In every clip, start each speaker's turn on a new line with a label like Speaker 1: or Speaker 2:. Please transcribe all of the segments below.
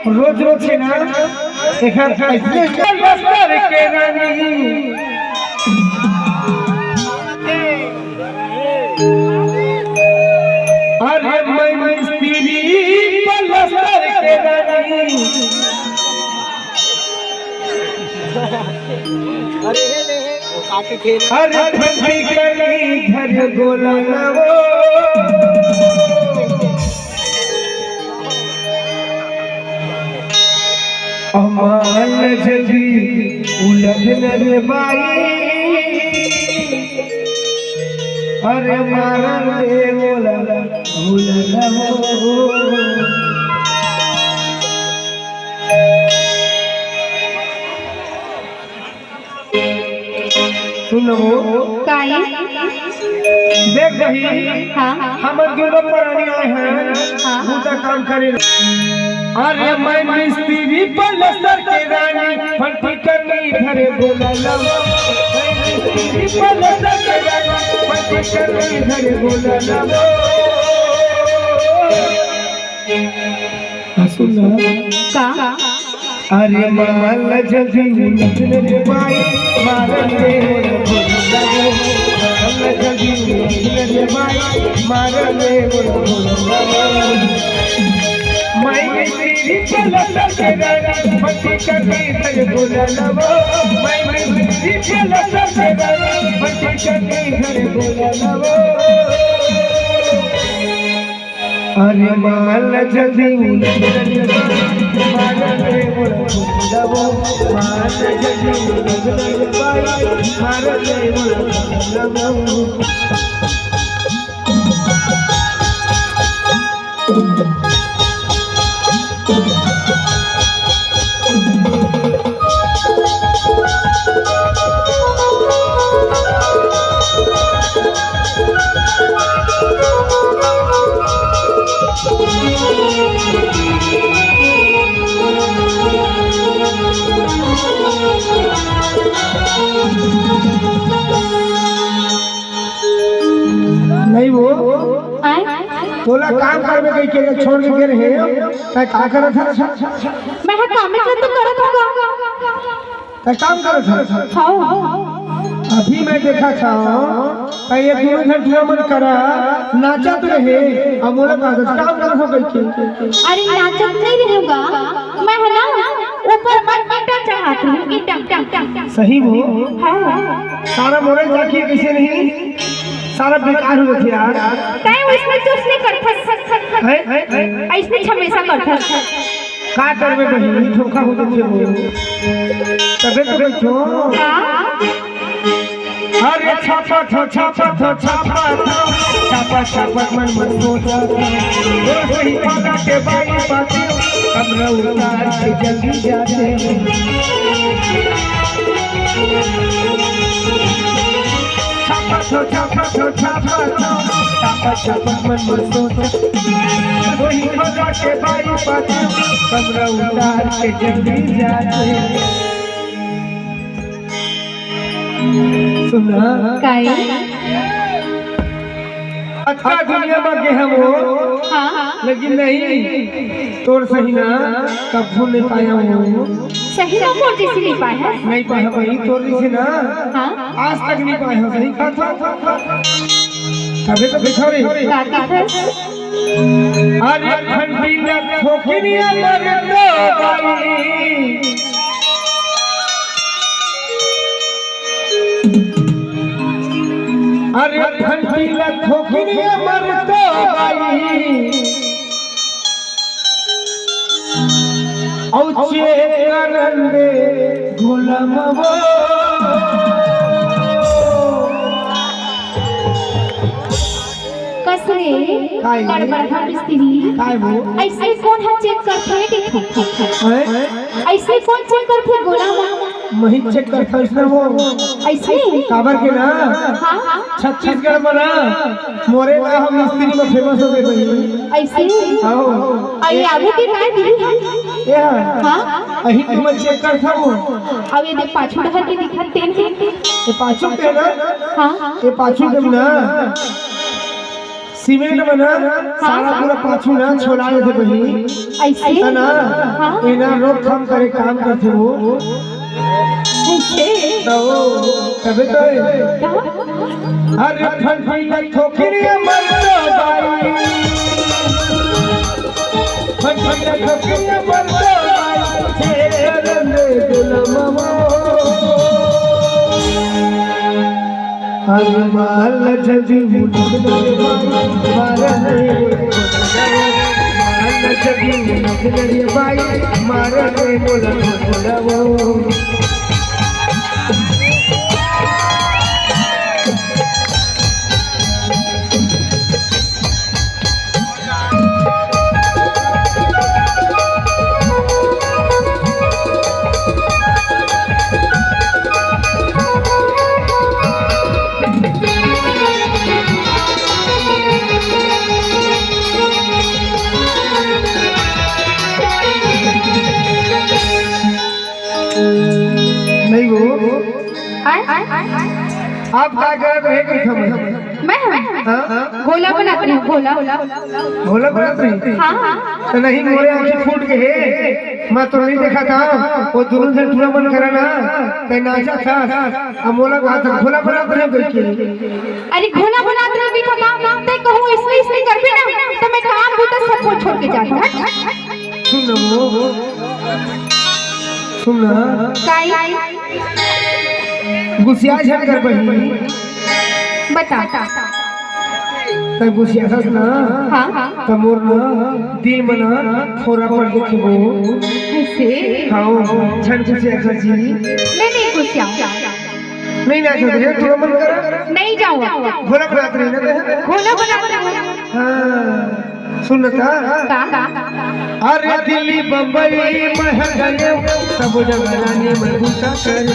Speaker 1: रोज रोज से ना के रानी अरे मैं मिस्त्री पलस्तर के रानी अरे ठंडी करी घर गोला वो अमल जल्दी उलझन रे बाई अरे मारन दे बोला भूलना हो सुनो
Speaker 2: काई
Speaker 1: देख रही
Speaker 2: हाँ
Speaker 1: हम दोनों प्राणी आए हैं पूजा काम करे अरे मैं मिस्त्री पलस्तर के रानी फंटी करनी घरे बोला लवा मैं मिस्त्री पलस्तर के रानी फंटी करनी घरे बोला लवा सुनो
Speaker 2: का
Speaker 1: अरे माल जल्दी नजर रे बाई मारन दे बोला माल जल्दी नजर रे बाई मारन दे बोला मैं मिस्त्री पलस्तर के रानी फंटी करनी घरे बोला लवा मैं मिस्त्री पलस्तर के रानी फंटी करनी घरे बोला लवा अरे माल जल्दी मारन दे बोला माल जल्दी मारन दे बोला नहीं वो तोला काम करने गई के छोड़ के रहे काय का करत था
Speaker 2: मैं काम में तो करत होगा
Speaker 1: काय काम करत था
Speaker 2: हां
Speaker 1: अभी मैं देखा था काय ये दोनों घंटा मन करा नाचत रहे अमोला का काम कर हो गई के
Speaker 2: अरे नाचत नहीं रहूंगा मैं है ना ऊपर मत ईटा चढ़ाती हूं ईटा
Speaker 1: सही वो
Speaker 2: हां
Speaker 1: सारा मोरे जाके कैसे नहीं सारा बेकार हो गया यार
Speaker 2: तय उसमें चूस नहीं करता
Speaker 1: है
Speaker 2: ऐसे हमेशा करता
Speaker 1: का करबे बहिनी धोखा हो जाते हो तबे तो बैठो अरे छापा मन सोचा वो सही पागा के बाई बाती कमरा उतार के जल्दी जाते छापा मन सोचा वही पागा के बाई बाती कमरा उतार के जल्दी जाते सुना
Speaker 2: काई
Speaker 1: अच्छा दुनिया में के हम हो
Speaker 2: हां
Speaker 1: लेकिन नहीं तोर सही ना कब नहीं पाया हूँ
Speaker 2: सही ना बोल जैसे नहीं पाया
Speaker 1: नहीं पाया भाई तोर से ना
Speaker 2: हां
Speaker 1: आज तक नहीं पाया हूँ सही कहा था तबे तो देखो रे
Speaker 2: का
Speaker 1: अरे ठंडी में ठोकरियां मरता भाई अरे ठंडी में ठोकरियां मरता भाई औचे करंदे गुलामवो
Speaker 2: कसरे
Speaker 1: काय?
Speaker 2: गड़बड़ा मिस्त्री
Speaker 1: काय वो
Speaker 2: ऐसे कौन है चेक करते देखो
Speaker 1: हैं?
Speaker 2: ऐसे कौन चेक करते गुलाम
Speaker 1: मही चेक करता इसने वो
Speaker 2: ऐसे
Speaker 1: काबर के ना
Speaker 2: हाँ
Speaker 1: छत्तीसगढ़ में ना मोरे ना हम मिस्त्री में फेमस हो गए भाई
Speaker 2: ऐसे
Speaker 1: आओ
Speaker 2: अरे आगे के काय दिली
Speaker 1: ये
Speaker 2: हाँ
Speaker 1: अही तुम चेक करता वो
Speaker 2: अब ये देख पाछू ढहर के दिखते हैं
Speaker 1: ये पाछू पे ना
Speaker 2: हाँ
Speaker 1: ये पाछू पे ना सीमेंट में ना सारा पूरा पाछू ना छोड़ा देते बही
Speaker 2: ऐसे
Speaker 1: है ना
Speaker 2: हाँ
Speaker 1: ये ना रोकथाम करे काम करते वो
Speaker 2: ऐसे
Speaker 1: तो कभी तो अरे फंफी ठोकरिया मरतो बाई फंफी ठोकरिया मरतो बाई तेरे गुलामवो हर माल जदी मुनगरे बाई मारने माल जदी मुनगरे बाई मारने गुलामवो नहीं वो आप क्या कर रहे हैं
Speaker 2: मैं गोला बनाती हूँ गोला
Speaker 1: भोला बनात रही
Speaker 2: हाँ हाँ
Speaker 1: तो नहीं मोरे आंखें फूट गए मैं तो नहीं देखा था वो दोनों से पूरा मन करा ना कहीं नाचा था अब मोला कहा था भोला बनात रहे करके
Speaker 2: अरे घोला बनाते रहो भी पता ते कहूँ इसलिए करबे ना तो मैं काम बूता सब कुछ छोड़ के जाता
Speaker 1: सुन ना
Speaker 2: काई
Speaker 1: गुस्सा झट कर बही
Speaker 2: बता
Speaker 1: तब गुस्सा हस ना
Speaker 2: हाँ
Speaker 1: तब मोर ना दिल में ना थोड़ा पर देखबो
Speaker 2: ऐसे
Speaker 1: हां झट गुस्सा जी
Speaker 2: नहीं कुछ
Speaker 1: नहीं ना करे थोड़ा मन करा
Speaker 2: नहीं जाऊँ
Speaker 1: भोला बनात रही ना
Speaker 2: घोला बनाते हो
Speaker 1: हां सुनता
Speaker 2: का
Speaker 1: अरे दिल्ली बम्बई महंगाई सब जगह रानी में घुसा कर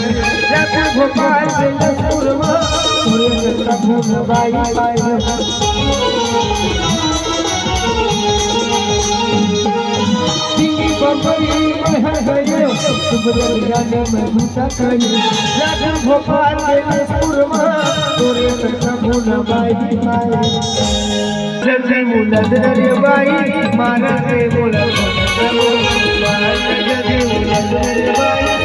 Speaker 1: जयपुर भोपाल बेंगलुरु पूरे जगह घूम बाई बाई दिल्ली बम्बई महंगाई सब जगह रानी में घुसा कर जयपुर भोपाल बेंगलुरु पूरे जगह घूम बाई बाई जल्दी मुलद रे बाई मारा रे बोला जल्दी मुलद रे बाई